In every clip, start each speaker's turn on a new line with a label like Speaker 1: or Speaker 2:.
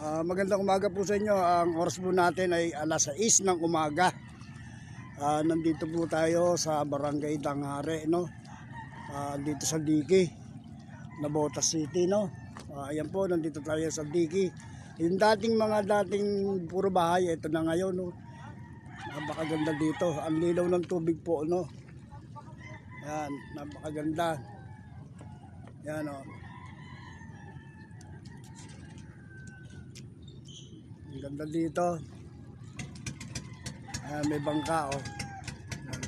Speaker 1: Magandang umaga po sa inyo. Ang oras po natin ay alas 6 ng umaga. Nandito po tayo sa Barangay Danghare, no? Dito sa Diki, Navotas City, no? Ayan po, nandito tayo sa Diki. Yung dating puro bahay, ito na ngayon, no? Napakaganda dito. Ang lilaw ng tubig po, no? Yan, napakaganda. Yan, no? Ang ganda dito. Ayan, may bangka, oh.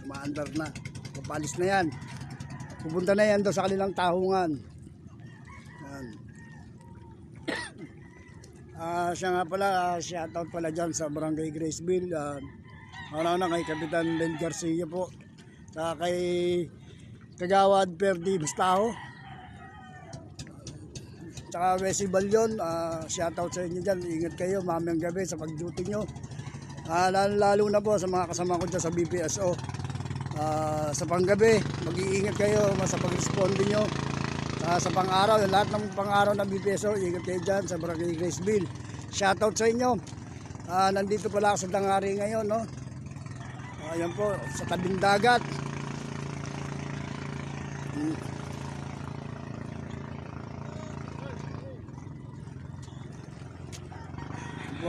Speaker 1: Maandar na. Papalis na yan. Pupunta na yan doon sa kanilang tahungan. Ayan. Siya nga pala, shoutout pala dyan sa Barangay Graceville. Una kay Kapitan Ben Garcia po. Saka kay Kagawad Perdi Bustaho. Saka Wesley Balyon, shoutout sa inyo dyan. Ingat kayo mamayang gabi sa pag-duty nyo. Lalo na po sa mga kasama ko dyan sa BPSO. Sa panggabi, mag-iingat kayo sa pag-responde nyo. Sa pang-araw, lahat ng pang-araw ng BPSO, ingat kayo dyan sa Barangay Graceville. Shoutout sa inyo. Nandito pala ako sa Danghare ngayon, no? Ayan po, sa tabing dagat.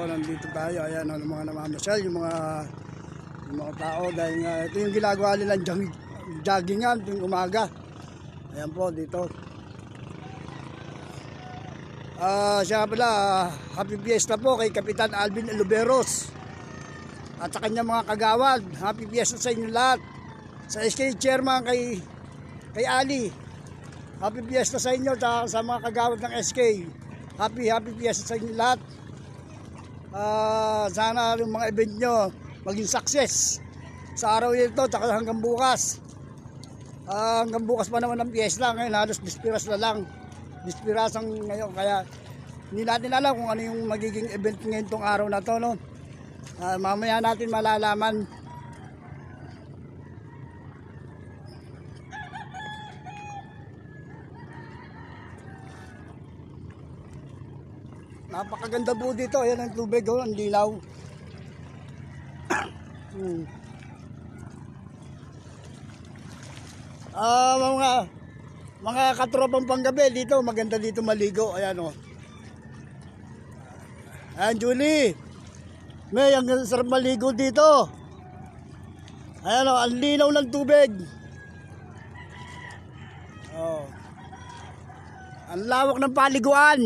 Speaker 1: Nandito tayo, ayan ang mga namamasyal, yung mga tao dahil ito yung ginagawa nilang joggingan tuwing umaga. Ayan po dito. Siya pala, happy fiesta po kay Kapitan Alvin Eluberos at sa kanyang mga kagawad. Happy fiesta sa inyo lahat. Sa SK Chairman kay Ali, happy fiesta sa inyo sa mga kagawad ng SK. Happy fiesta sa inyo lahat. Sana yung mga event nyo maging success sa araw ito at hanggang bukas. Hanggang bukas pa naman ang piyesta. Ngayon halos dispiras na lang. Dispirasang ngayon, kaya hindi natin alam kung ano yung magiging event ngayon tong araw na to, no? Mamaya natin malalaman. Napakaganda po dito. Ayan ang tubig, oh, ang lilaw. Mga katropang panggabi dito, maganda dito maligo. Ayan, oh. Ayan, Julie. May, ang sarap maligo dito. Ayan, oh, ang linaw ng tubig. Oh. Ang lawak ng paliguan.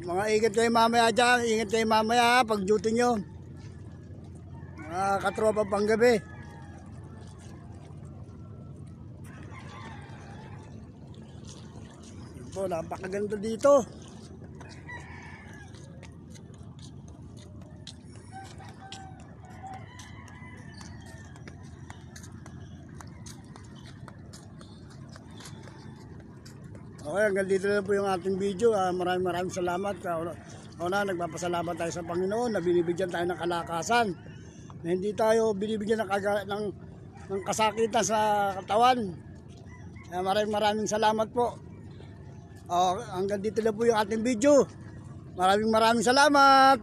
Speaker 1: Mga ingat kayo mamaya dyan, ingat kayo mamaya pag duty nyo. Mga katropa panggabi. Po, napakaganda dito. Okay, hanggang dito na po yung ating video. Maraming salamat. Nagpapasalamat tayo sa Panginoon na binibigyan tayo ng kalakasan. Na hindi tayo binibigyan ng kasakitan sa katawan. Maraming salamat po. Hanggang dito na po yung ating video. Maraming salamat.